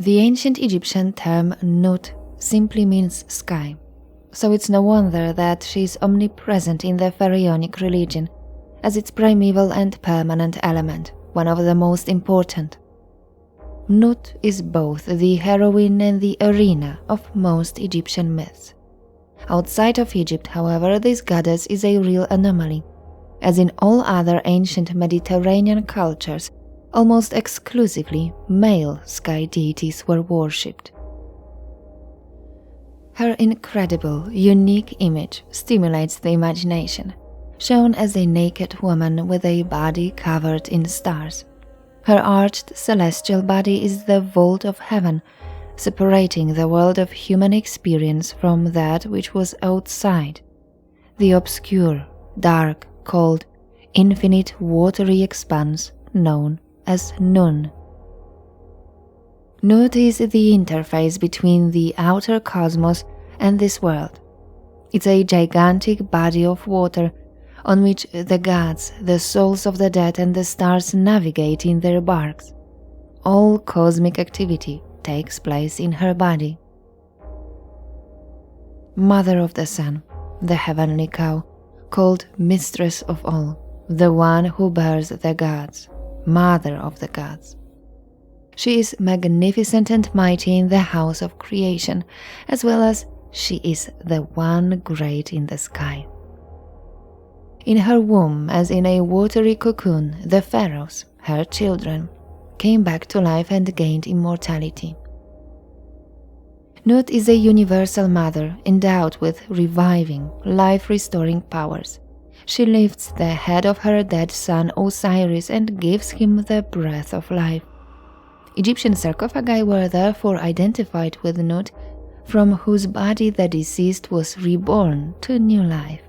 The ancient Egyptian term Nut simply means sky, so it's no wonder that she is omnipresent in the pharaonic religion as its primeval and permanent element, one of the most important. Nut is both the heroine and the arena of most Egyptian myths. Outside of Egypt, however, this goddess is a real anomaly, as in all other ancient Mediterranean cultures, almost exclusively male sky deities were worshipped. Her incredible, unique image stimulates the imagination, shown as a naked woman with a body covered in stars. Her arched celestial body is the vault of heaven, separating the world of human experience from that which was outside, the obscure, dark, cold, infinite watery expanse known as Nun. Nut is the interface between the outer cosmos and this world. It's a gigantic body of water on which the gods, the souls of the dead and the stars navigate in their barks. All cosmic activity takes place in her body. Mother of the Sun, the heavenly cow, called Mistress of all, the one who bears the gods, Mother of the gods. She is magnificent and mighty in the house of creation, as well as she is the one great in the sky. In her womb, as in a watery cocoon, the Pharaohs, her children, came back to life and gained immortality. Nut is a universal mother endowed with reviving, life-restoring powers. She lifts the head of her dead son Osiris and gives him the breath of life. Egyptian sarcophagi were therefore identified with Nut, from whose body the deceased was reborn to new life.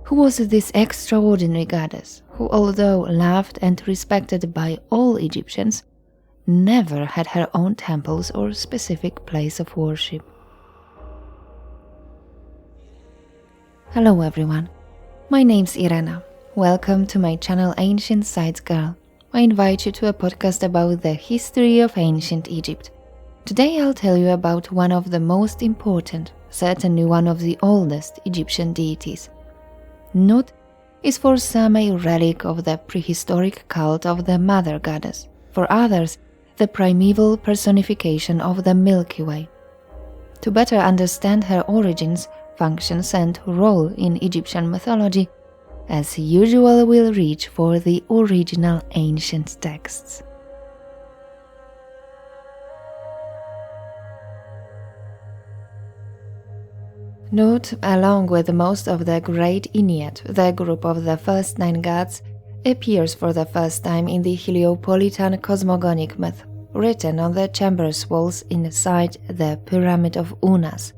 Who was this extraordinary goddess, who, although loved and respected by all Egyptians, never had her own temples or specific place of worship? Hello everyone, my name's Irena. Welcome to my channel Ancient Sites Girl. I invite you to a podcast about the history of ancient Egypt. Today I'll tell you about one of the most important, certainly one of the oldest Egyptian deities. Nut is for some a relic of the prehistoric cult of the Mother Goddess, for others the primeval personification of the Milky Way. To better understand her origins, functions and role in Egyptian mythology, as usual we'll reach for the original ancient texts. Nut, along with most of the Great Ennead, the group of the first 9 gods, appears for the first time in the Heliopolitan cosmogonic myth, written on the chambers walls inside the Pyramid of Unas,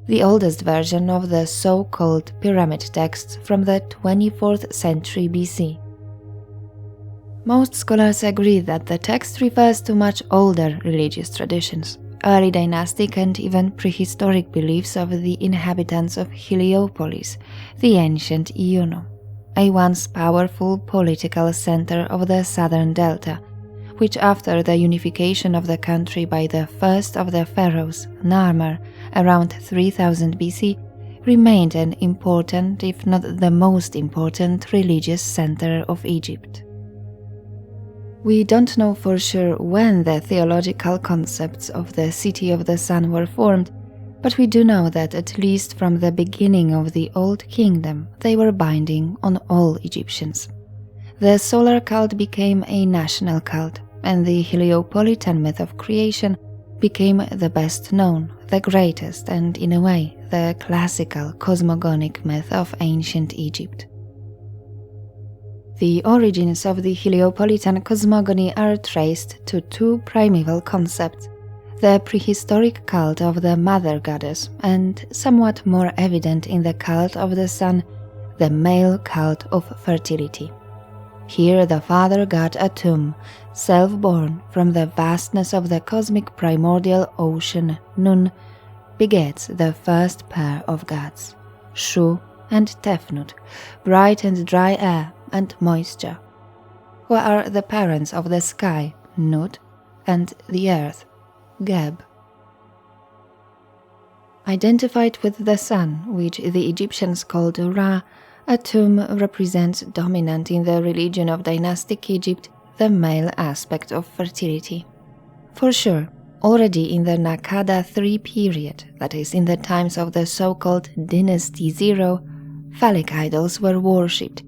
the oldest version of the so-called pyramid texts from the 24th century BC. Most scholars agree that the text refers to much older religious traditions, early dynastic and even prehistoric beliefs of the inhabitants of Heliopolis, the ancient Iunu, a once powerful political center of the southern delta, which after the unification of the country by the first of the pharaohs, Narmer, around 3000 BC, remained an important, if not the most important, religious center of Egypt. We don't know for sure when the theological concepts of the City of the Sun were formed, but we do know that at least from the beginning of the Old Kingdom they were binding on all Egyptians. The solar cult became a national cult, and the Heliopolitan myth of creation became the best known, the greatest, and in a way, the classical cosmogonic myth of ancient Egypt. The origins of the Heliopolitan cosmogony are traced to 2 primeval concepts: the prehistoric cult of the Mother Goddess, and, somewhat more evident in the cult of the Sun, the male cult of fertility. Here the father god Atum, self-born from the vastness of the cosmic primordial ocean Nun, begets the first pair of gods, Shu and Tefnut, bright and dry air and moisture, who are the parents of the sky, Nut, and the earth, Geb. Identified with the sun, which the Egyptians called Ra, Atum represents dominant in the religion of dynastic Egypt the male aspect of fertility. For sure, already in the Naqada III period, that is, in the times of the so-called Dynasty Zero, phallic idols were worshipped,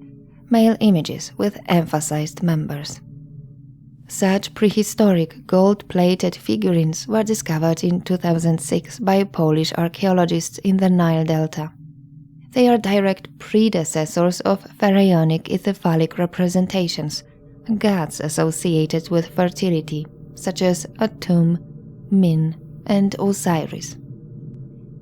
male images with emphasized members. Such prehistoric gold-plated figurines were discovered in 2006 by Polish archaeologists in the Nile Delta. They are direct predecessors of pharaonic ithyphallic representations, gods associated with fertility, such as Atum, Min, and Osiris.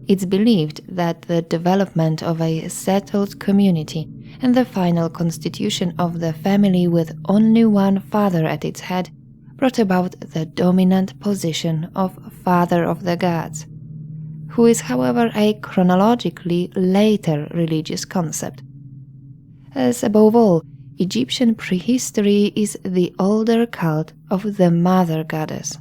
It's believed that the development of a settled community and the final constitution of the family with only one father at its head brought about the dominant position of Father of the Gods, who is, however, a chronologically later religious concept. As above all, Egyptian prehistory is the older cult of the Mother Goddess.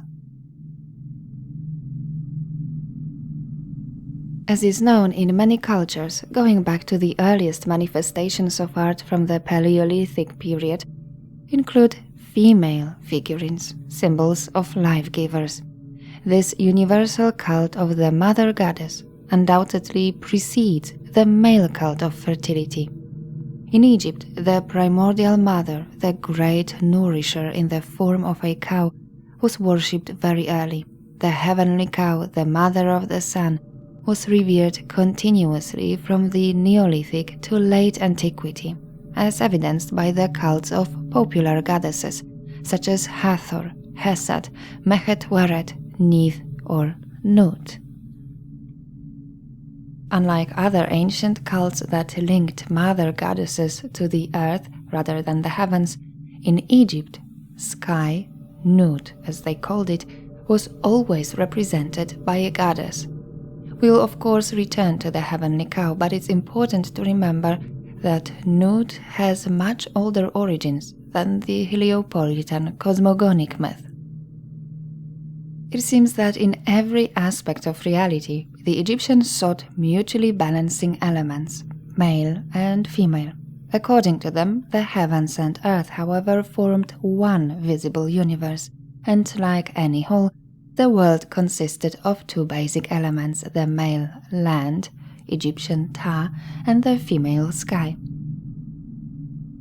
As is known in many cultures, going back to the earliest manifestations of art from the Paleolithic period, include female figurines, symbols of life-givers. This universal cult of the Mother Goddess undoubtedly precedes the male cult of fertility. In Egypt, the primordial mother, the great nourisher in the form of a cow, was worshipped very early. The heavenly cow, the mother of the sun, was revered continuously from the Neolithic to late antiquity, as evidenced by the cults of popular goddesses such as Hathor, Hesed, Mehet-Weret, Neith, or Nut. Unlike other ancient cults that linked mother goddesses to the earth rather than the heavens, in Egypt, sky, Nut as they called it, was always represented by a goddess. We'll of course return to the heavenly cow, but it's important to remember that Nut has much older origins than the Heliopolitan cosmogonic myth. It seems that in every aspect of reality, the Egyptians sought mutually balancing elements, male and female. According to them, the heavens and earth, however, formed one visible universe, and like any whole, the world consisted of two basic elements, the male land, Egyptian Ta, and the female sky.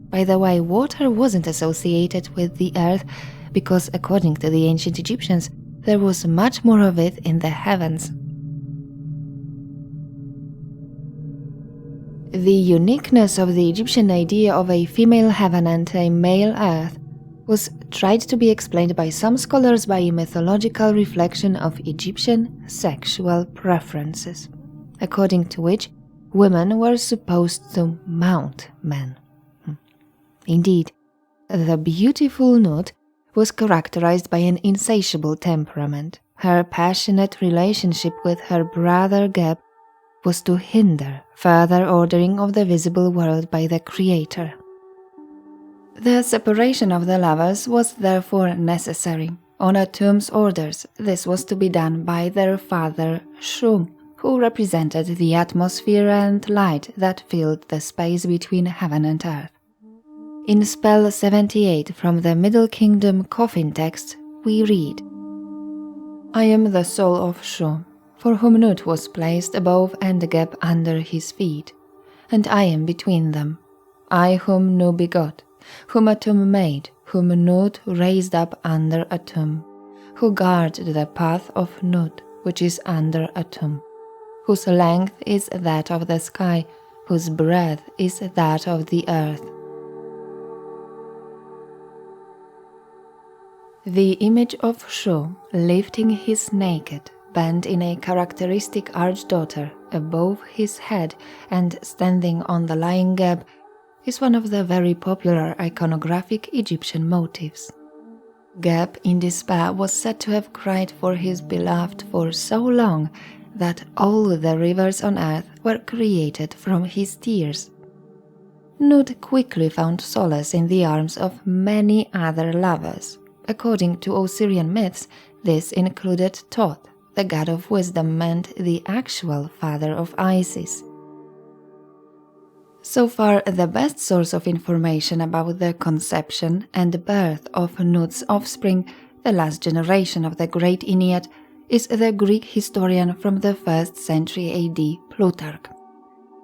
By the way, water wasn't associated with the earth because, according to the ancient Egyptians, there was much more of it in the heavens. The uniqueness of the Egyptian idea of a female heaven and a male earth was tried to be explained by some scholars by a mythological reflection of Egyptian sexual preferences, according to which women were supposed to mount men. Indeed, the beautiful Nut was characterized by an insatiable temperament. Her passionate relationship with her brother Geb was to hinder further ordering of the visible world by the Creator. The separation of the lovers was therefore necessary. On Atum's orders, this was to be done by their father Shu, who represented the atmosphere and light that filled the space between heaven and earth. In spell 78 from the Middle Kingdom coffin text, we read, "I am the soul of Shu, for whom Nut was placed above and Geb under his feet, and I am between them. I whom Nu begot, whom Atum made, whom Nut raised up under Atum, who guard the path of Nut, which is under Atum, whose length is that of the sky, whose breadth is that of the earth." The image of Shu lifting his naked, bent in a characteristic archdaughter above his head and standing on the lying Geb is one of the very popular iconographic Egyptian motifs. Geb, in despair, was said to have cried for his beloved for so long that all the rivers on earth were created from his tears. Nut quickly found solace in the arms of many other lovers, according to Osirian myths, this included Thoth, the god of wisdom and the actual father of Isis. So far, the best source of information about the conception and birth of Nut's offspring, the last generation of the Great Ennead, is the Greek historian from the 1st century AD, Plutarch.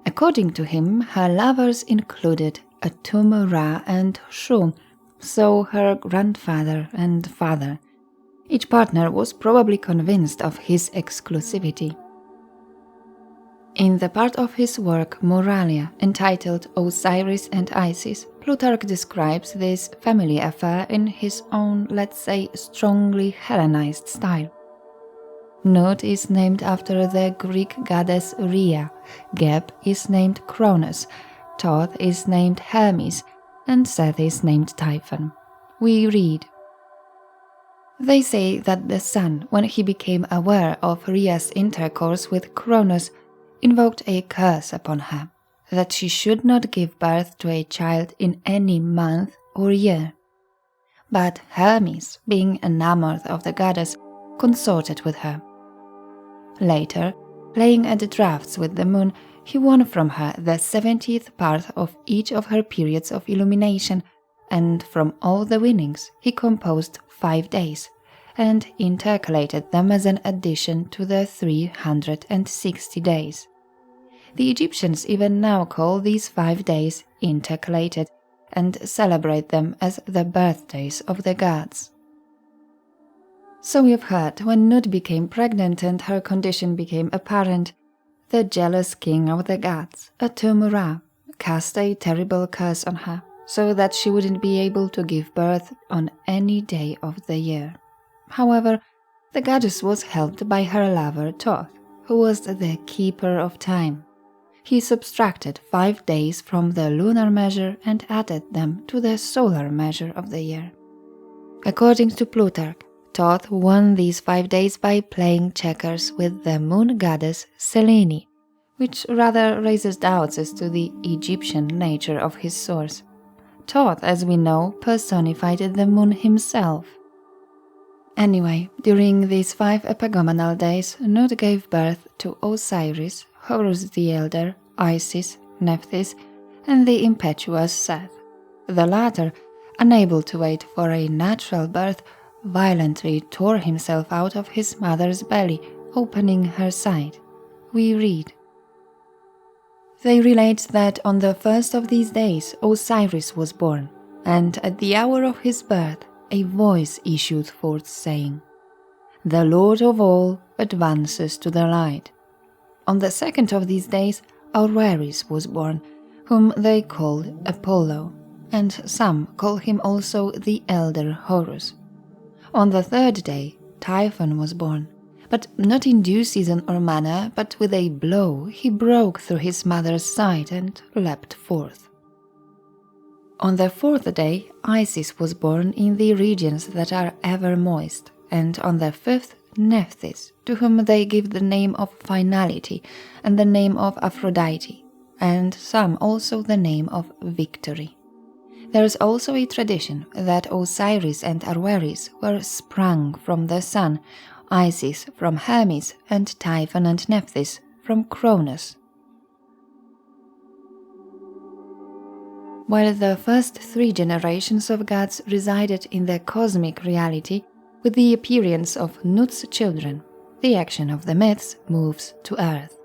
According to him, her lovers included Atum, Ra, and Shu, so her grandfather and father. Each partner was probably convinced of his exclusivity. In the part of his work Moralia, entitled Osiris and Isis, Plutarch describes this family affair in his own, let's say, strongly Hellenized style. Nut is named after the Greek goddess Rhea, Geb is named Cronus, Thoth is named Hermes, and Seth is named Typhon. We read, "They say that the sun, when he became aware of Rhea's intercourse with Cronus, invoked a curse upon her, that she should not give birth to a child in any month or year. But Hermes, being enamored of the goddess, consorted with her. Later, playing at draughts with the moon, he won from her the 70th part of each of her periods of illumination, and from all the winnings he composed 5 days, and intercalated them as an addition to the 360 days. The Egyptians even now call these 5 days intercalated and celebrate them as the birthdays of the gods." So we've heard, when Nut became pregnant and her condition became apparent, the jealous king of the gods, Atum Ra, cast a terrible curse on her, so that she wouldn't be able to give birth on any day of the year. However, the goddess was helped by her lover Thoth, who was the keeper of time. He subtracted 5 days from the lunar measure and added them to the solar measure of the year. According to Plutarch, Thoth won these 5 days by playing checkers with the moon goddess Selene, which rather raises doubts as to the Egyptian nature of his source. Thoth, as we know, personified the moon himself. Anyway, during these 5 epagomenal days, Nut gave birth to Osiris, Horus the Elder, Isis, Nephthys, and the impetuous Seth. The latter, unable to wait for a natural birth, violently tore himself out of his mother's belly, opening her side. We read, "They relate that on the first of these days Osiris was born, and at the hour of his birth a voice issued forth saying, 'The Lord of all advances to the light.' On the second of these days Osiris was born, whom they called Apollo, and some call him also the Elder Horus. On the third day Typhon was born, but not in due season or manner, but with a blow he broke through his mother's side and leapt forth. On the 4th day Isis was born in the regions that are ever moist, and on the 5th Nephthys, to whom they give the name of finality and the name of Aphrodite, and some also the name of victory. There is also a tradition that Osiris and Osiris were sprung from the sun, Isis from Hermes, and Typhon and Nephthys from Cronus. While the first 3 generations of gods resided in the cosmic reality, with the appearance of Nut's children, the action of the myths moves to Earth.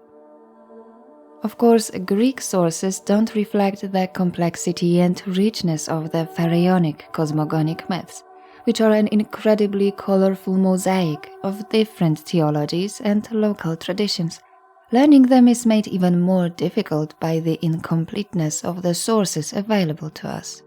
Of course, Greek sources don't reflect the complexity and richness of the pharaonic cosmogonic myths, which are an incredibly colorful mosaic of different theologies and local traditions. Learning them is made even more difficult by the incompleteness of the sources available to us.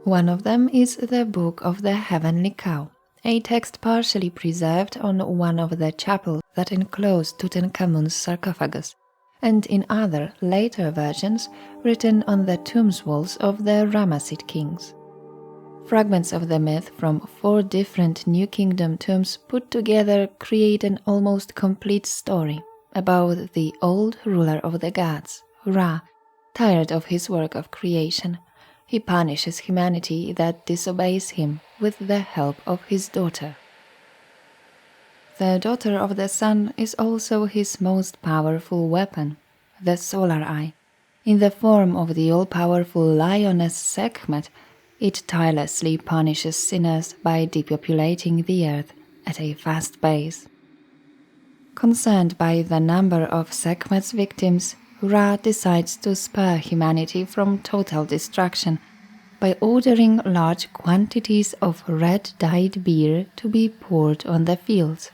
One of them is the Book of the Heavenly Cow, a text partially preserved on one of the chapels that enclose Tutankhamun's sarcophagus, and in other, later versions, written on the tombs walls of the Ramessid kings. Fragments of the myth from 4 different New Kingdom tombs put together create an almost complete story about the old ruler of the gods, Ra, tired of his work of creation. He punishes humanity that disobeys him, with the help of his daughter. The daughter of the sun is also his most powerful weapon, the solar eye. In the form of the all-powerful lioness Sekhmet, it tirelessly punishes sinners by depopulating the earth at a fast pace. Concerned by the number of Sekhmet's victims, Ra decides to spare humanity from total destruction by ordering large quantities of red-dyed beer to be poured on the fields.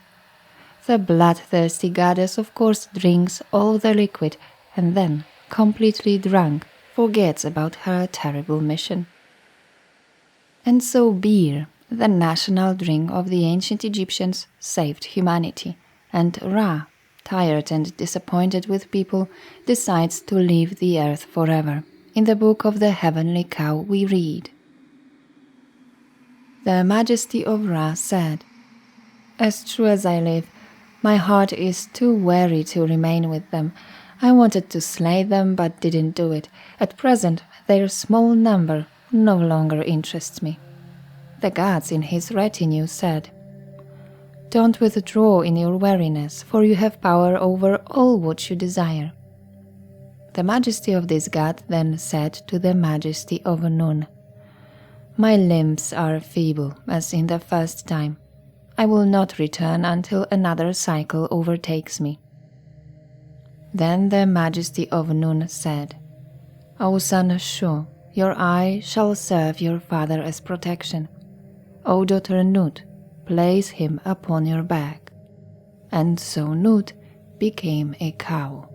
The bloodthirsty goddess of course drinks all the liquid and then, completely drunk, forgets about her terrible mission. And so beer, the national drink of the ancient Egyptians, saved humanity, and Ra, tired and disappointed with people, decides to leave the earth forever. In the book of the Heavenly Cow we read, "The Majesty of Ra said, 'As true as I live, my heart is too weary to remain with them. I wanted to slay them but didn't do it. At present their small number no longer interests me.' The gods in his retinue said, 'Don't withdraw in your weariness, for you have power over all what you desire.' The majesty of this god then said to the majesty of Nun, 'My limbs are feeble, as in the first time. I will not return until another cycle overtakes me.' Then the majesty of Nun said, 'O son Shu, your eye shall serve your father as protection. O daughter Nut, place him upon your back.' And so Nut became a cow."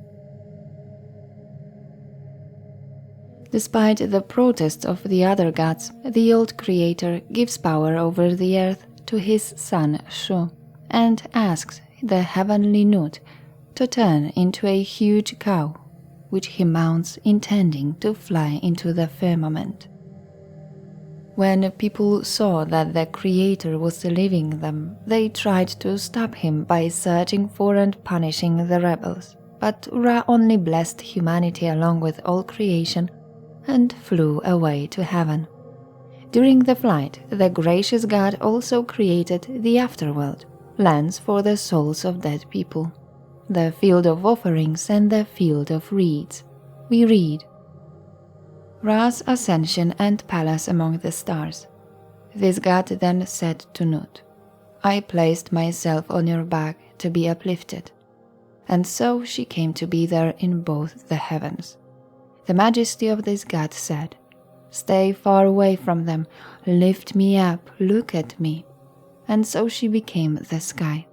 Despite the protests of the other gods, the old creator gives power over the earth to his son Shu and asks the heavenly Nut to turn into a huge cow, which he mounts intending to fly into the firmament. When people saw that the Creator was leaving them, they tried to stop him by searching for and punishing the rebels, but Ra only blessed humanity along with all creation and flew away to heaven. During the flight, the gracious God also created the afterworld, lands for the souls of dead people, the field of offerings and the field of reeds. We read, "Ra's ascension and palace among the stars. This god then said to Nut, 'I placed myself on your back to be uplifted.' And so she came to be there in both the heavens. The majesty of this god said, 'Stay far away from them, lift me up, look at me.' And so she became the sky.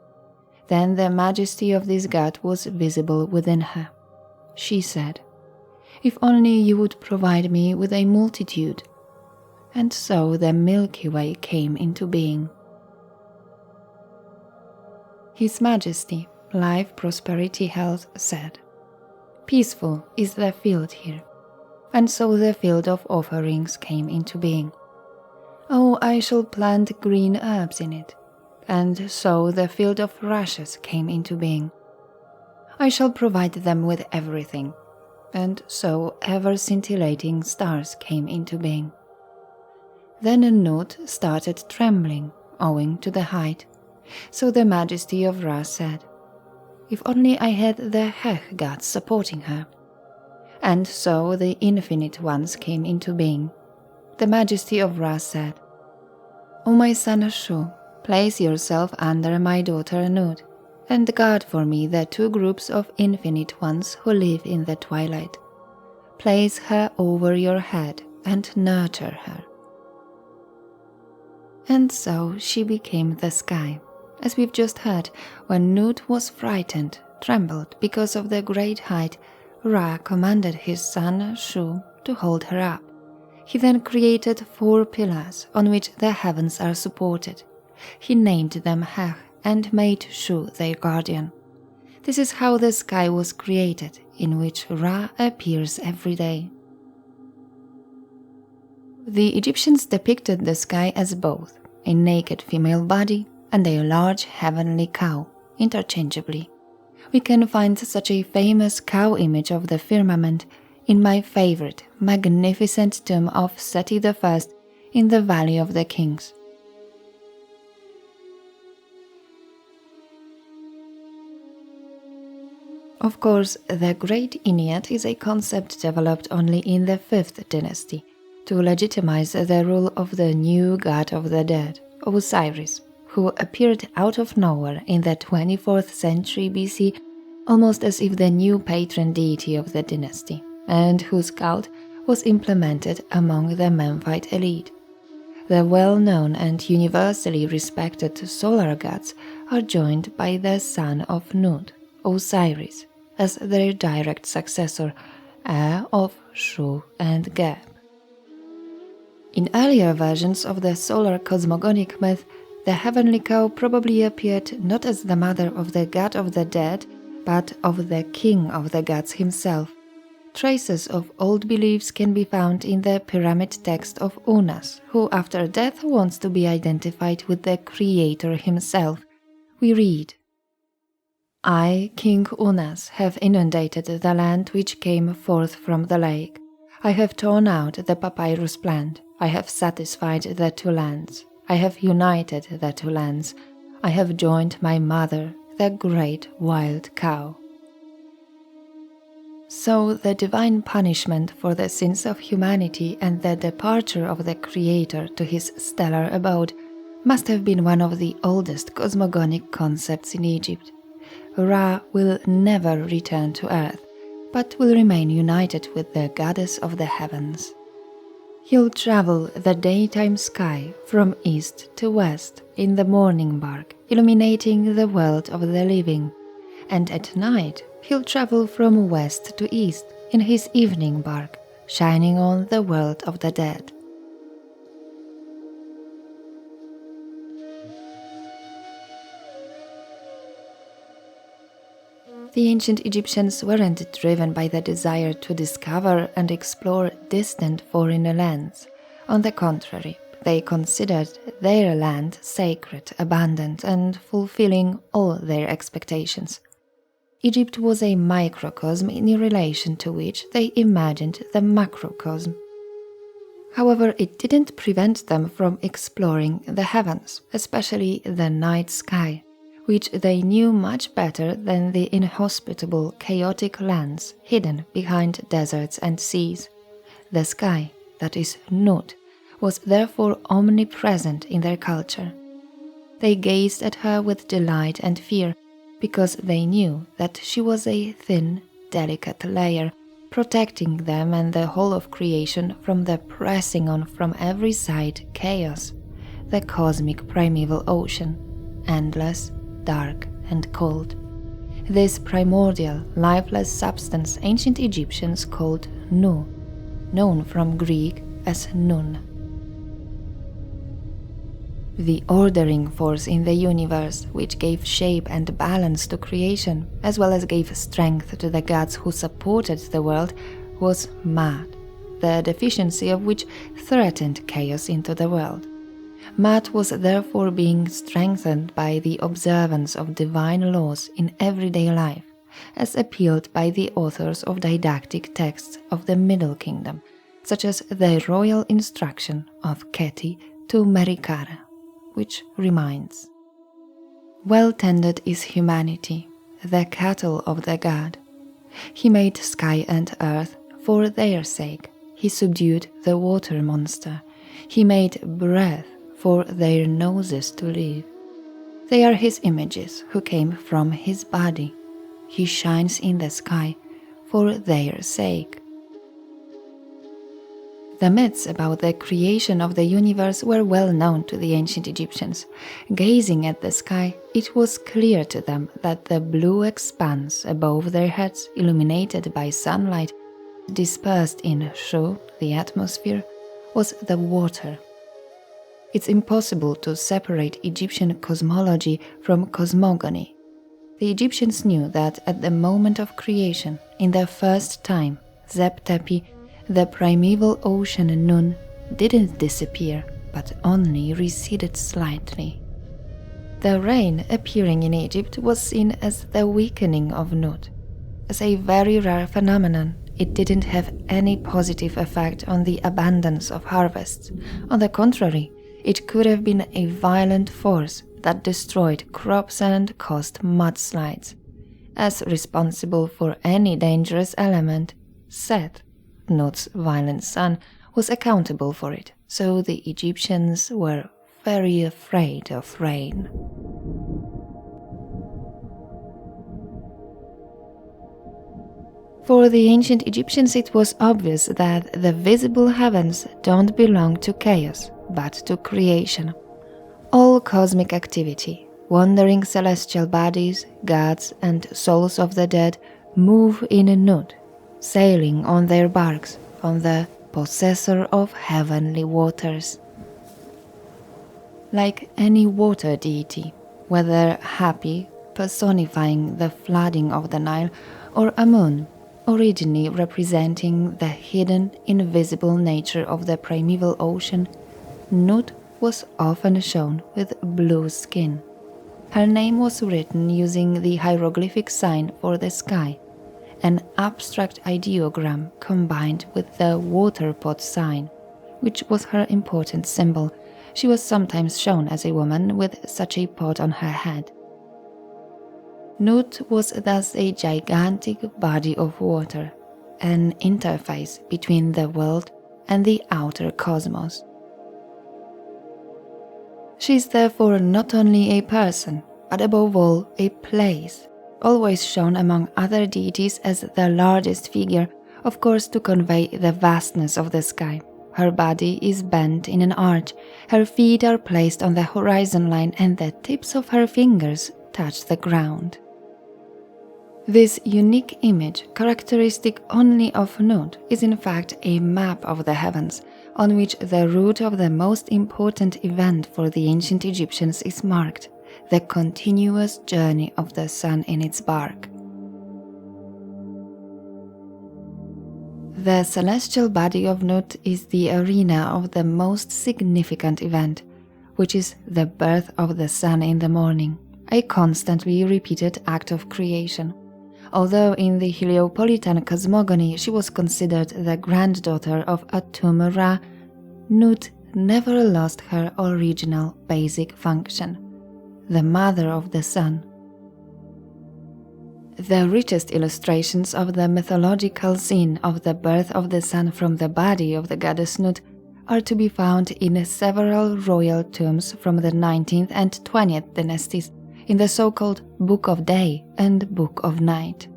Then the majesty of this god was visible within her. She said, 'If only you would provide me with a multitude.' And so the Milky Way came into being. His Majesty, Life, Prosperity, Health, said, 'Peaceful is the field here.' And so the field of offerings came into being. 'Oh, I shall plant green herbs in it.' And so the field of rushes came into being. 'I shall provide them with everything.' And so ever-scintillating stars came into being. Then Nut started trembling, owing to the height. So the majesty of Ra said, 'If only I had the Hech gods supporting her.' And so the infinite ones came into being. The majesty of Ra said, 'O my son Shu, place yourself under my daughter Nut, and guard for me the two groups of infinite ones who live in the twilight. Place her over your head and nurture her.' And so she became the sky. As we've just heard, when Nut was frightened, trembled because of the great height, Ra commanded his son Shu to hold her up. He then created 4 pillars on which the heavens are supported. He named them Hech and made Shu their guardian. This is how the sky was created, in which Ra appears every day. The Egyptians depicted the sky as both a naked female body and a large heavenly cow, interchangeably. We can find such a famous cow image of the firmament in my favorite, magnificent tomb of Seti I in the Valley of the Kings. Of course, the Great Ennead is a concept developed only in the 5th dynasty to legitimize the rule of the new god of the dead, Osiris, who appeared out of nowhere in the 24th century BC, almost as if the new patron deity of the dynasty, and whose cult was implemented among the Memphite elite. The well-known and universally respected solar gods are joined by the son of Nut, Osiris, as their direct successor, heir of Shu and Geb. In earlier versions of the solar cosmogonic myth, the heavenly cow probably appeared not as the mother of the god of the dead, but of the king of the gods himself. Traces of old beliefs can be found in the pyramid text of Unas, who after death wants to be identified with the creator himself. We read, "I, King Unas, have inundated the land which came forth from the lake. I have torn out the papyrus plant. I have satisfied the two lands. I have united the two lands. I have joined my mother, the great wild cow." So the divine punishment for the sins of humanity and the departure of the Creator to his stellar abode must have been one of the oldest cosmogonic concepts in Egypt. Ra will never return to earth, but will remain united with the goddess of the heavens. He'll travel the daytime sky from east to west in the morning bark, illuminating the world of the living, and at night he'll travel from west to east in his evening bark, shining on the world of the dead. The ancient Egyptians weren't driven by the desire to discover and explore distant foreign lands. On the contrary, they considered their land sacred, abundant, and fulfilling all their expectations. Egypt was a microcosm in relation to which they imagined the macrocosm. However, it didn't prevent them from exploring the heavens, especially the night sky, which they knew much better than the inhospitable, chaotic lands hidden behind deserts and seas. The sky, that is Nut, was therefore omnipresent in their culture. They gazed at her with delight and fear, because they knew that she was a thin, delicate layer, protecting them and the whole of creation from the pressing on from every side chaos, the cosmic primeval ocean, endless, dark and cold. This primordial, lifeless substance ancient Egyptians called Nu, known from Greek as Nun. The ordering force in the universe, which gave shape and balance to creation, as well as gave strength to the gods who supported the world, was Ma'at, the deficiency of which threatened chaos into the world. Ma'at was therefore being strengthened by the observance of divine laws in everyday life, as appealed by the authors of didactic texts of the Middle Kingdom, such as the royal instruction of Keti to Merikare, which reminds, "Well tended is humanity, the cattle of the god. He made sky and earth for their sake. He subdued the water monster. He made breath for their noses to live. They are his images who came from his body. He shines in the sky for their sake." The myths about the creation of the universe were well known to the ancient Egyptians. Gazing at the sky, it was clear to them that the blue expanse above their heads, illuminated by sunlight, dispersed in Shu, the atmosphere, was the water. It's impossible to separate Egyptian cosmology from cosmogony. The Egyptians knew that at the moment of creation, in the first time, Zeb Tepi, the primeval ocean Nun, didn't disappear, but only receded slightly. The rain appearing in Egypt was seen as the weakening of Nut. As a very rare phenomenon, it didn't have any positive effect on the abundance of harvests. On the contrary, it could have been a violent force that destroyed crops and caused mudslides. As responsible for any dangerous element, Seth, Nut's violent son, was accountable for it, so the Egyptians were very afraid of rain. For the ancient Egyptians, it was obvious that the visible heavens don't belong to chaos, but to creation. All cosmic activity, wandering celestial bodies, gods, and souls of the dead move in Nut, sailing on their barks, on the possessor of heavenly waters. Like any water deity, whether Hapi, personifying the flooding of the Nile, or Amun, originally representing the hidden, invisible nature of the primeval ocean, Nut was often shown with blue skin. Her name was written using the hieroglyphic sign for the sky, an abstract ideogram combined with the water pot sign, which was her important symbol. She was sometimes shown as a woman with such a pot on her head. Nut was thus a gigantic body of water, an interface between the world and the outer cosmos. She is therefore not only a person, but above all a place, always shown among other deities as the largest figure, of course to convey the vastness of the sky. Her body is bent in an arch, her feet are placed on the horizon line, and the tips of her fingers touch the ground. This unique image, characteristic only of Nut, is in fact a map of the heavens, on which the route of the most important event for the ancient Egyptians is marked, the continuous journey of the sun in its bark. The celestial body of Nut is the arena of the most significant event, which is the birth of the sun in the morning, a constantly repeated act of creation. Although in the Heliopolitan cosmogony she was considered the granddaughter of Atum-Ra, Nut never lost her original basic function, the mother of the sun. The richest illustrations of the mythological scene of the birth of the sun from the body of the goddess Nut are to be found in several royal tombs from the 19th and 20th dynasties, in the so-called Book of Day and Book of Night.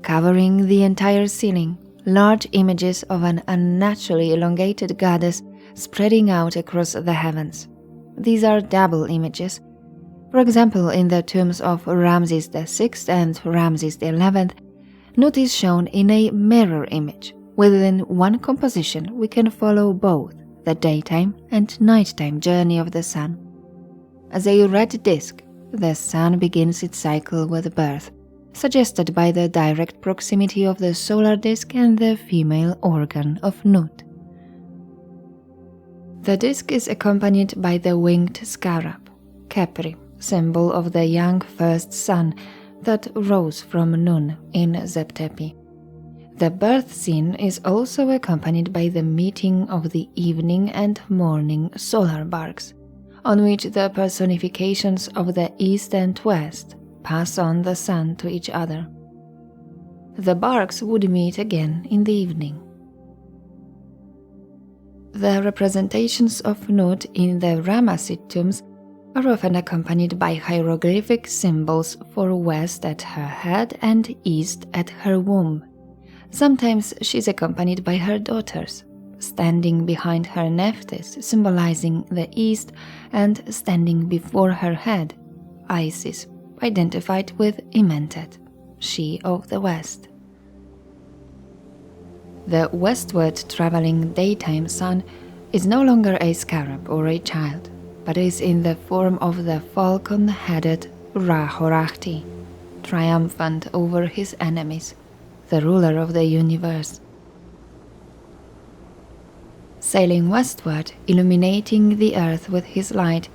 Covering the entire ceiling, large images of an unnaturally elongated goddess spreading out across the heavens. These are double images. For example, in the tombs of Ramses VI and Ramses XI, Nut is shown in a mirror image. Within one composition, we can follow both the daytime and nighttime journey of the sun. As a red disk, the sun begins its cycle with birth, suggested by the direct proximity of the solar disk and the female organ of Nut. The disk is accompanied by the winged scarab, Khepri, symbol of the young first sun that rose from Nun in Zep-Tepi. The birth scene is also accompanied by the meeting of the evening and morning solar barks, on which the personifications of the East and West pass on the sun to each other. The barks would meet again in the evening. The representations of Nut in the Ramessid tombs are often accompanied by hieroglyphic symbols for West at her head and East at her womb. Sometimes she is accompanied by her daughters, standing behind her Nephthys, symbolizing the East, and standing before her head, Isis, identified with Imentet, she of the West. The westward traveling daytime sun is no longer a scarab or a child, but is in the form of the falcon-headed Ra-Horachti, triumphant over his enemies, the ruler of the universe. Sailing westward, illuminating the earth with his light,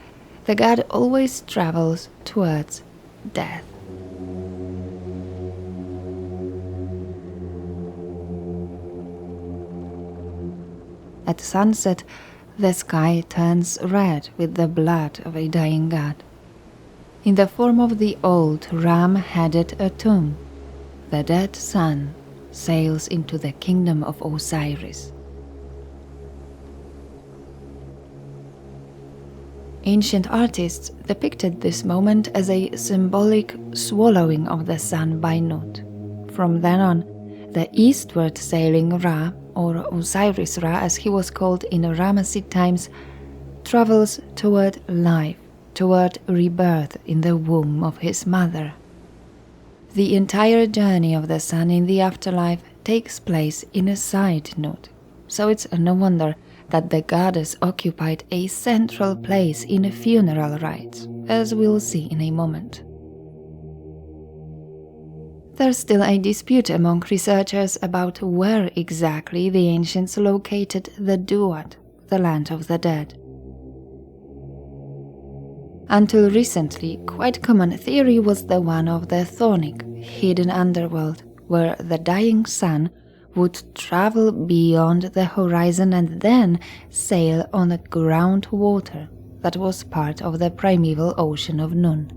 the god always travels towards death. At sunset, the sky turns red with the blood of a dying god. in the form of the old ram-headed Atum. The dead sun sails into the kingdom of Osiris. Ancient artists depicted this moment as a symbolic swallowing of the sun by Nut. From then on, the eastward sailing Ra, or Osiris Ra as he was called in Ramessid times, travels toward life, toward rebirth in the womb of his mother. The entire journey of the sun in the afterlife takes place in a side Nut, so it's no wonder that the goddess occupied a central place in funeral rites, as we'll see in a moment. There's still a dispute among researchers about where exactly the ancients located the Duat, the land of the dead. Until recently, quite common theory was the one of the Thonic, hidden underworld, where the dying sun would travel beyond the horizon and then sail on groundwater that was part of the primeval ocean of Nun.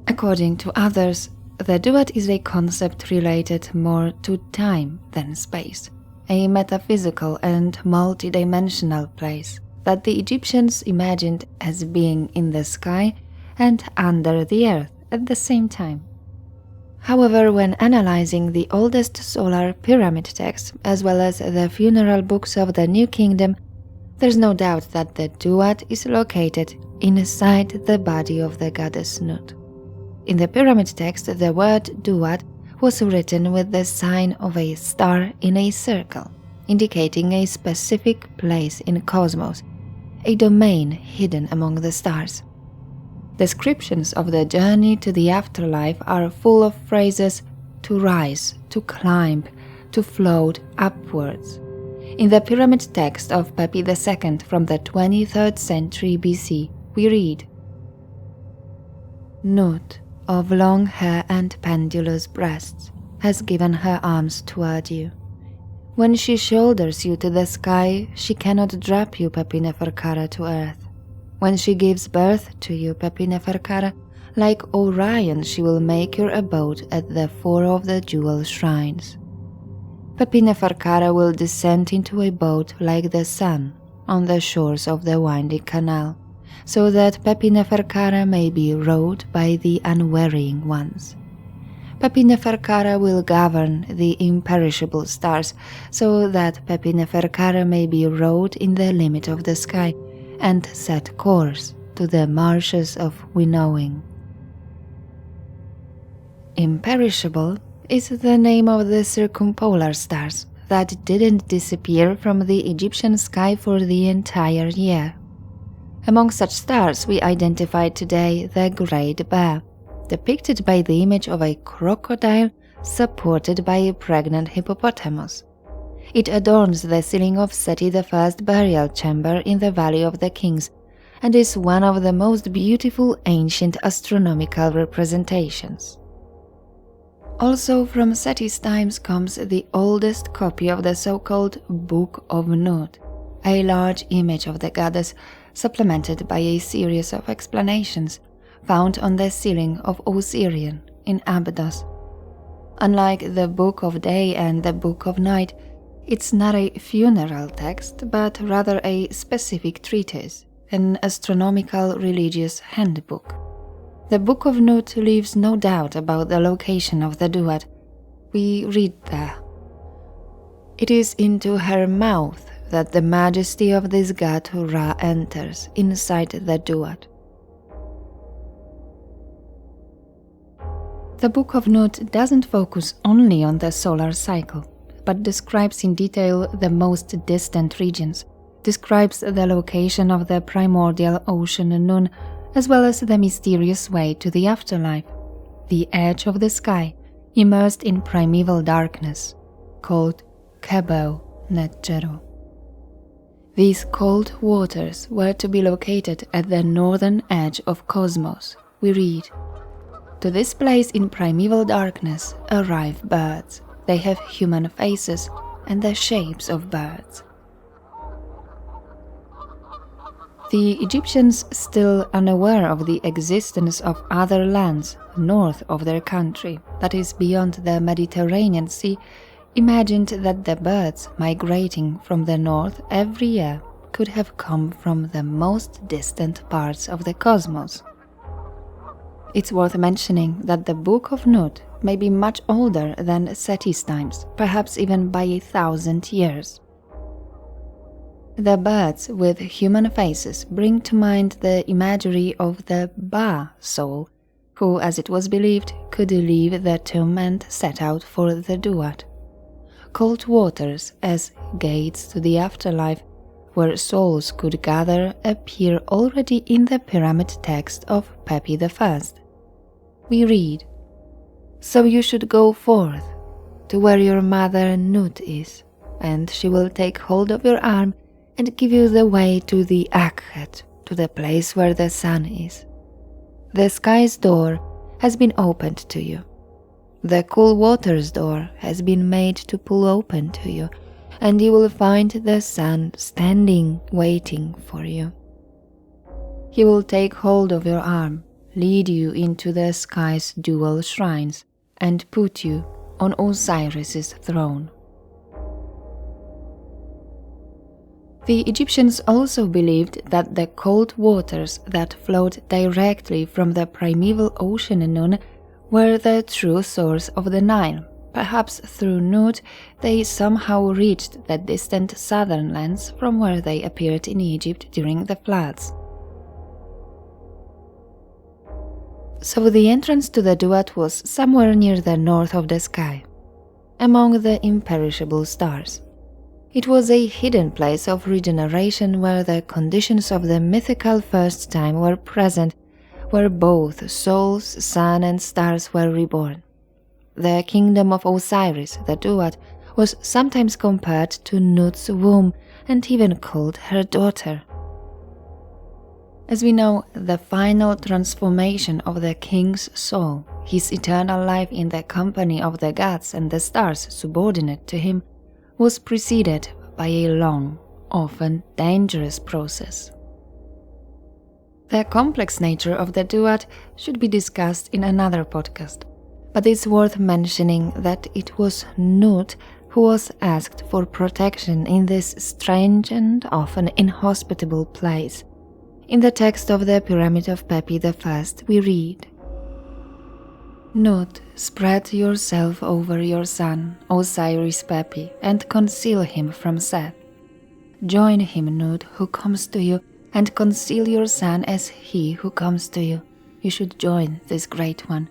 According to others, the Duat is a concept related more to time than space, a metaphysical and multidimensional place that the Egyptians imagined as being in the sky and under the earth at the same time. However, when analyzing the oldest solar pyramid texts as well as the funeral books of the New Kingdom, there's no doubt that the Duat is located inside the body of the goddess Nut. In the pyramid text, the word Duat was written with the sign of a star in a circle, indicating a specific place in cosmos, a domain hidden among the stars. Descriptions of the journey to the afterlife are full of phrases to rise, to climb, to float upwards. In the pyramid text of Pepi II from the 23rd century BC, we read, Nut, of long hair and pendulous breasts, has given her arms toward you. When she shoulders you to the sky, she cannot drop you, Pepi Neferkara, to earth. When she gives birth to you, Pepi Neferkara, like Orion she will make your abode at the four of the jewel shrines. Pepi Neferkara will descend into a boat like the sun on the shores of the winding canal, so that Pepi Neferkara may be rowed by the unwearying ones. Pepi Neferkara will govern the imperishable stars, so that Pepi Neferkara may be rowed in the limit of the sky, and set course to the marshes of winnowing. Imperishable is the name of the circumpolar stars that didn't disappear from the Egyptian sky for the entire year. Among such stars we identify today the Great Bear, depicted by the image of a crocodile supported by a pregnant hippopotamus. It adorns the ceiling of Seti I's burial chamber in the Valley of the Kings and is one of the most beautiful ancient astronomical representations. Also from Seti's times comes the oldest copy of the so-called Book of Nut, a large image of the goddess supplemented by a series of explanations found on the ceiling of Osirian in Abydos. Unlike the Book of Day and the Book of Night, it's not a funeral text, but rather a specific treatise, an astronomical religious handbook. The Book of Nut leaves no doubt about the location of the Duat. We read there, It is into her mouth that the majesty of this god Ra enters inside the Duat. The Book of Nut doesn't focus only on the solar cycle, but describes in detail the most distant regions, describes the location of the primordial ocean Nun, as well as the mysterious way to the afterlife, the edge of the sky, immersed in primeval darkness, called Kebo Netjeru. These cold waters were to be located at the northern edge of Cosmos, we read. To this place in primeval darkness arrive birds. They have human faces and the shapes of birds. The Egyptians, still unaware of the existence of other lands north of their country, that is beyond the Mediterranean Sea, imagined that the birds migrating from the north every year could have come from the most distant parts of the cosmos. It's worth mentioning that the Book of Nut may be much older than Seti's times, perhaps even by 1,000 years. The birds with human faces bring to mind the imagery of the Ba soul, who, as it was believed, could leave the tomb and set out for the Duat. Cold waters as gates to the afterlife, where souls could gather, appear already in the pyramid text of Pepi I. We read, "So you should go forth to where your mother Nut is, and she will take hold of your arm and give you the way to the Akhet, to the place where the sun is. The sky's door has been opened to you. The cool water's door has been made to pull open to you, and you will find the sun standing, waiting for you. He will take hold of your arm, lead you into the sky's dual shrines, and put you on Osiris's throne." The Egyptians also believed that the cold waters that flowed directly from the primeval ocean Nun were the true source of the Nile. Perhaps through Nut they somehow reached the distant southern lands from where they appeared in Egypt during the floods. So the entrance to the Duat was somewhere near the north of the sky, among the imperishable stars. It was a hidden place of regeneration where the conditions of the mythical first time were present, where both souls, sun and stars were reborn. The kingdom of Osiris, the Duat, was sometimes compared to Nut's womb and even called her daughter. As we know, the final transformation of the king's soul, his eternal life in the company of the gods and the stars subordinate to him, was preceded by a long, often dangerous process. The complex nature of the Duat should be discussed in another podcast, but it's worth mentioning that it was Nut who was asked for protection in this strange and often inhospitable place. In the text of the Pyramid of Pepi I, we read, "Nut, spread yourself over your son, Osiris Pepi, and conceal him from Seth. Join him, Nut, who comes to you, and conceal your son as he who comes to you. You should join this great one.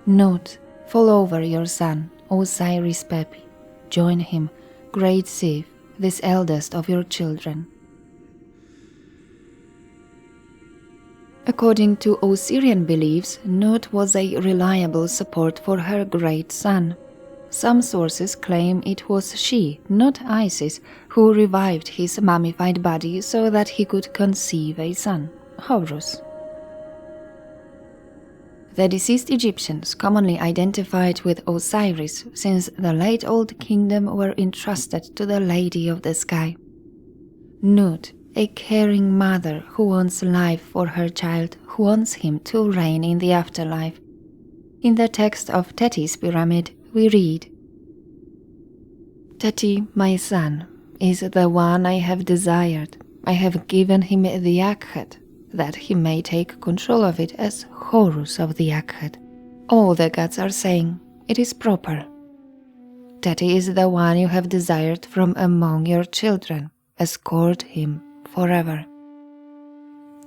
Nut, fall over your son, Osiris Pepi. Join him, great Sif, this eldest of your children." According to Osirian beliefs, Nut was a reliable support for her great son. Some sources claim it was she, not Isis, who revived his mummified body so that he could conceive a son, Horus. The deceased Egyptians commonly identified with Osiris since the late Old Kingdom were entrusted to the Lady of the Sky. Nut, a caring mother who wants life for her child, who wants him to reign in the afterlife. In the text of Teti's pyramid, we read, "Teti, my son, is the one I have desired. I have given him the Akhet, that he may take control of it as Horus of the Akhet. All the gods are saying, it is proper. Teti is the one you have desired from among your children. Escort him forever.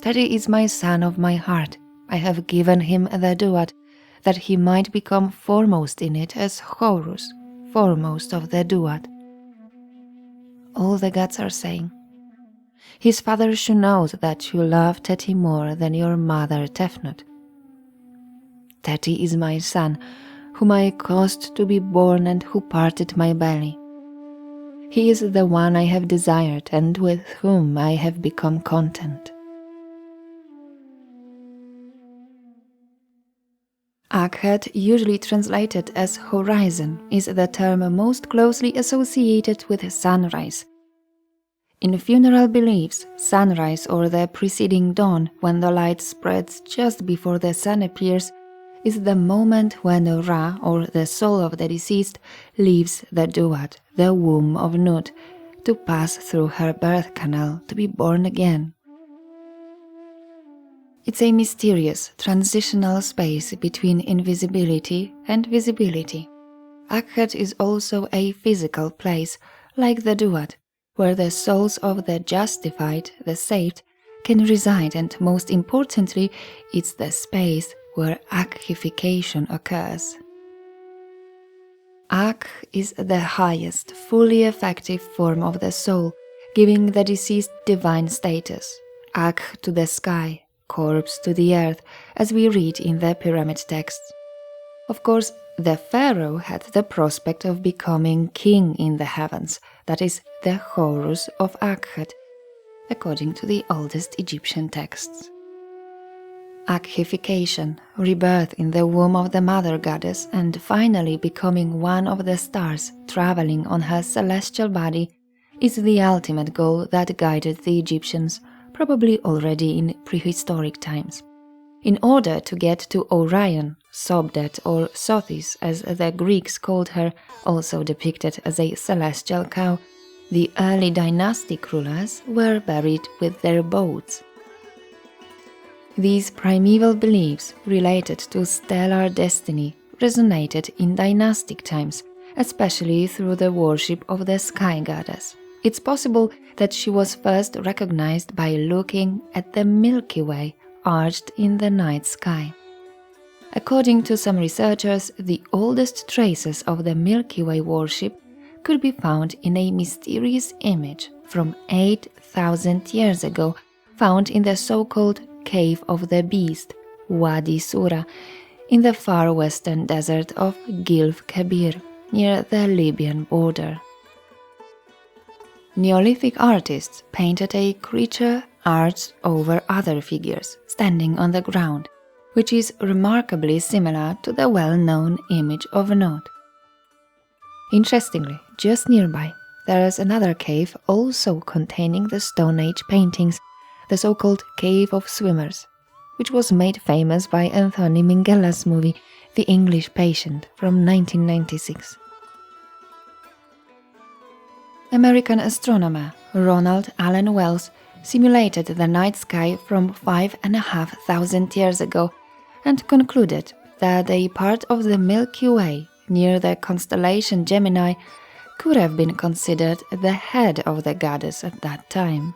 Teti is my son of my heart. I have given him the Duat, that he might become foremost in it as Horus, foremost of the Duat." All the gods are saying, "His father should know that you love Teti more than your mother Tefnut. Teti is my son, whom I caused to be born and who parted my belly. He is the one I have desired and with whom I have become content." Akhet, usually translated as horizon, is the term most closely associated with sunrise. In funeral beliefs, sunrise or the preceding dawn, when the light spreads just before the sun appears, is the moment when Ra, or the soul of the deceased, leaves the Duat, the womb of Nut, to pass through her birth canal to be born again. It's a mysterious, transitional space between invisibility and visibility. Akhet is also a physical place, like the Duat, where the souls of the justified, the saved, can reside, and most importantly, it's the space where akhification occurs. Akh is the highest, fully effective form of the soul, giving the deceased divine status. Akh to the sky, corpse to the earth, as we read in the pyramid texts. Of course, the pharaoh had the prospect of becoming king in the heavens, that is, the Horus of Akhet, according to the oldest Egyptian texts. Akhification, rebirth in the womb of the mother goddess, and finally becoming one of the stars traveling on her celestial body, is the ultimate goal that guided the Egyptians, probably already in prehistoric times. In order to get to Orion, Sobdet or Sothis as the Greeks called her, also depicted as a celestial cow, the early dynastic rulers were buried with their boats. These primeval beliefs related to stellar destiny resonated in dynastic times, especially through the worship of the sky goddess. It's possible that she was first recognized by looking at the Milky Way arched in the night sky. According to some researchers, the oldest traces of the Milky Way worship could be found in a mysterious image from 8,000 years ago, found in the so-called Cave of the Beast, Wadi Sura, in the far western desert of Gilf Kebir, near the Libyan border. Neolithic artists painted a creature arched over other figures, standing on the ground, which is remarkably similar to the well-known image of Nod. Interestingly, just nearby, there is another cave also containing the Stone Age paintings, the so-called Cave of Swimmers, which was made famous by Anthony Minghella's movie The English Patient from 1996. American astronomer Ronald Allen Wells simulated the night sky from 5,500 years ago and concluded that a part of the Milky Way near the constellation Gemini could have been considered the head of the goddess at that time.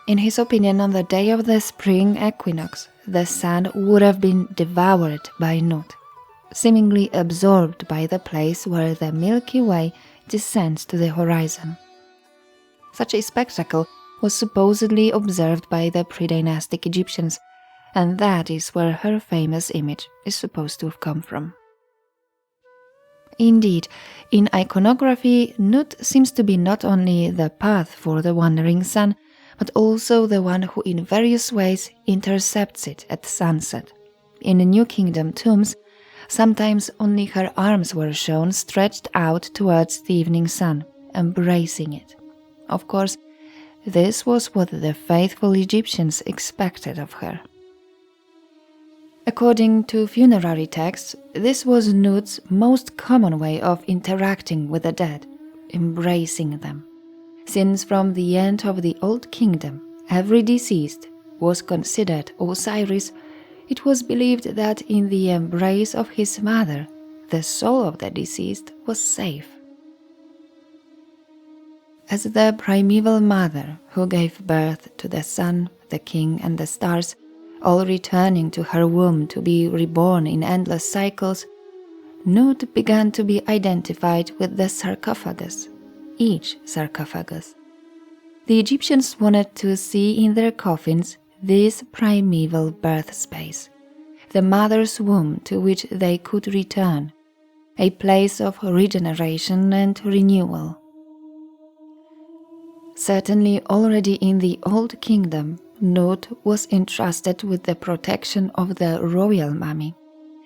In his opinion, on the day of the spring equinox, the sun would have been devoured by Nut, seemingly absorbed by the place where the Milky Way descends to the horizon. Such a spectacle was supposedly observed by the pre-dynastic Egyptians, and that is where her famous image is supposed to have come from. Indeed, in iconography, Nut seems to be not only the path for the wandering sun, but also the one who in various ways intercepts it at sunset. In New Kingdom tombs, sometimes only her arms were shown stretched out towards the evening sun, embracing it. Of course, this was what the faithful Egyptians expected of her. According to funerary texts, this was Nut's most common way of interacting with the dead, embracing them, since from the end of the Old Kingdom, every deceased was considered Osiris. It was believed that in the embrace of his mother, the soul of the deceased was safe. As the primeval mother who gave birth to the sun, the king, and the stars, all returning to her womb to be reborn in endless cycles, Nut began to be identified with the sarcophagus, each sarcophagus. The Egyptians wanted to see in their coffins this primeval birth space, the mother's womb to which they could return, a place of regeneration and renewal. Certainly already in the Old Kingdom, Nut was entrusted with the protection of the royal mummy.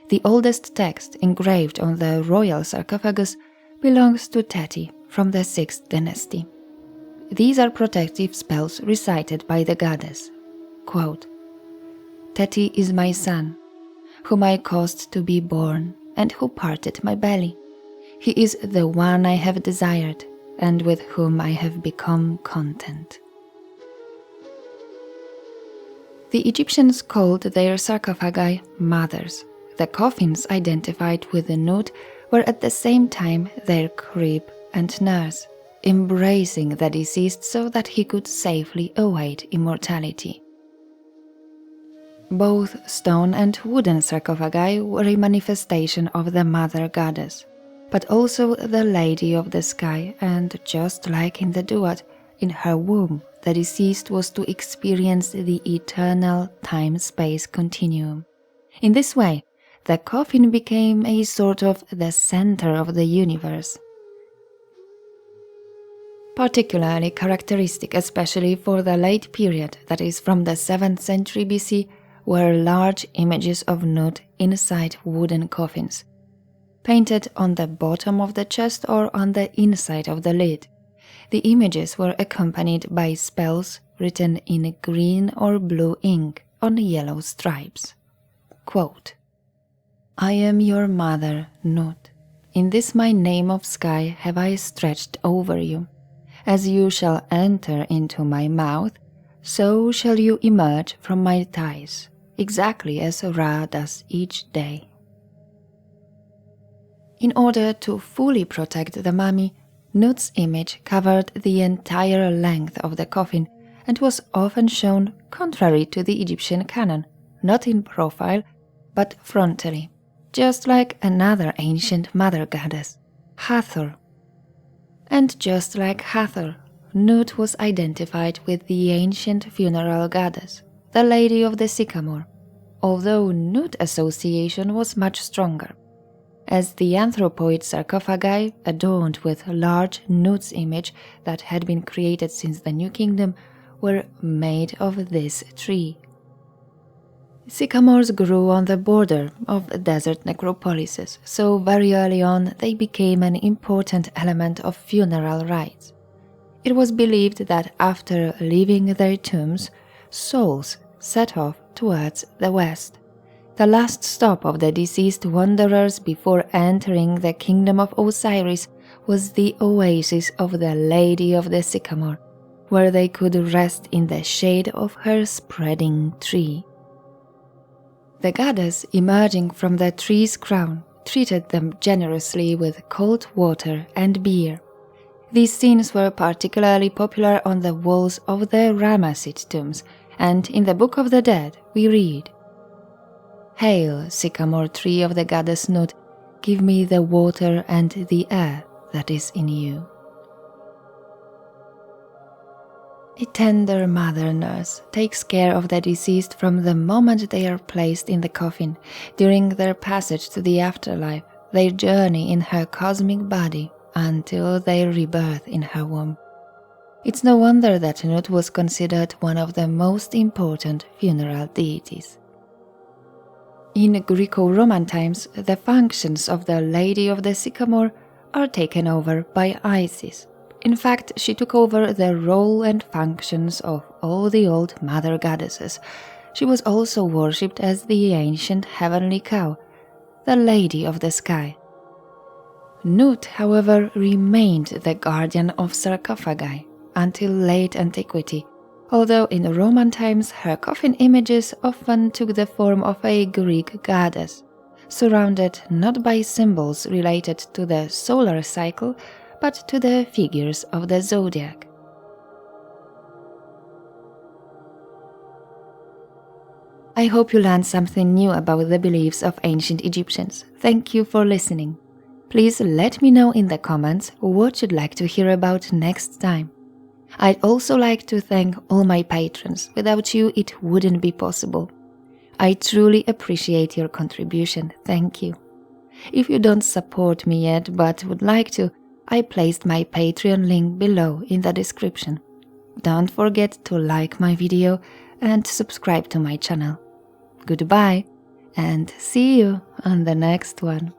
The oldest text engraved on the royal sarcophagus belongs to Teti from the 6th dynasty. These are protective spells recited by the goddess. Quote, "Teti is my son, whom I caused to be born, and who parted my belly. He is the one I have desired, and with whom I have become content." The Egyptians called their sarcophagi mothers. The coffins identified with the Nut were at the same time their crib and nurse, embracing the deceased so that he could safely await immortality. Both stone and wooden sarcophagi were a manifestation of the mother goddess, but also the Lady of the Sky, and just like in the Duat, in her womb the deceased was to experience the eternal time-space continuum. In this way, the coffin became a sort of the center of the universe. Particularly characteristic, especially for the late period, that is from the 7th century BC, were large images of Nut inside wooden coffins, painted on the bottom of the chest or on the inside of the lid. The images were accompanied by spells written in green or blue ink on yellow stripes. Quote, "I am your mother, Nut. In this my name of sky have I stretched over you. As you shall enter into my mouth, so shall you emerge from my thighs, exactly as Ra does each day." In order to fully protect the mummy, Nut's image covered the entire length of the coffin and was often shown contrary to the Egyptian canon, not in profile, but frontally, just like another ancient mother goddess, Hathor. And just like Hathor, Nut was identified with the ancient funeral goddess, the Lady of the Sycamore, although Nut association was much stronger, as the anthropoid sarcophagi adorned with large Nut's image that had been created since the New Kingdom were made of this tree. Sycamores grew on the border of desert necropolises, so very early on they became an important element of funeral rites. It was believed that after leaving their tombs, souls set off towards the west, the last stop of the deceased wanderers before entering the kingdom of Osiris was the oasis of the Lady of the Sycamore, where they could rest in the shade of her spreading tree. The goddess, emerging from the tree's crown, treated them generously with cold water and beer. These scenes were particularly popular on the walls of the Ramessid tombs, and in the Book of the Dead we read, "Hail, sycamore tree of the goddess Nut, give me the water and the air that is in you." A tender mother nurse takes care of the deceased from the moment they are placed in the coffin, during their passage to the afterlife, their journey in her cosmic body, until their rebirth in her womb. It's no wonder that Nut was considered one of the most important funeral deities. In Greco-Roman times, the functions of the Lady of the Sycamore are taken over by Isis. In fact, she took over the role and functions of all the old mother goddesses. She was also worshipped as the ancient heavenly cow, the Lady of the Sky. Nut, however, remained the guardian of sarcophagi until late antiquity, although in Roman times her coffin images often took the form of a Greek goddess, surrounded not by symbols related to the solar cycle, but to the figures of the zodiac. I hope you learned something new about the beliefs of ancient Egyptians. Thank you for listening. Please let me know in the comments what you'd like to hear about next time. I'd also like to thank all my patrons. Without you, it wouldn't be possible. I truly appreciate your contribution. Thank you. If you don't support me yet but would like to, I placed my Patreon link below in the description. Don't forget to like my video and subscribe to my channel. Goodbye, and see you on the next one.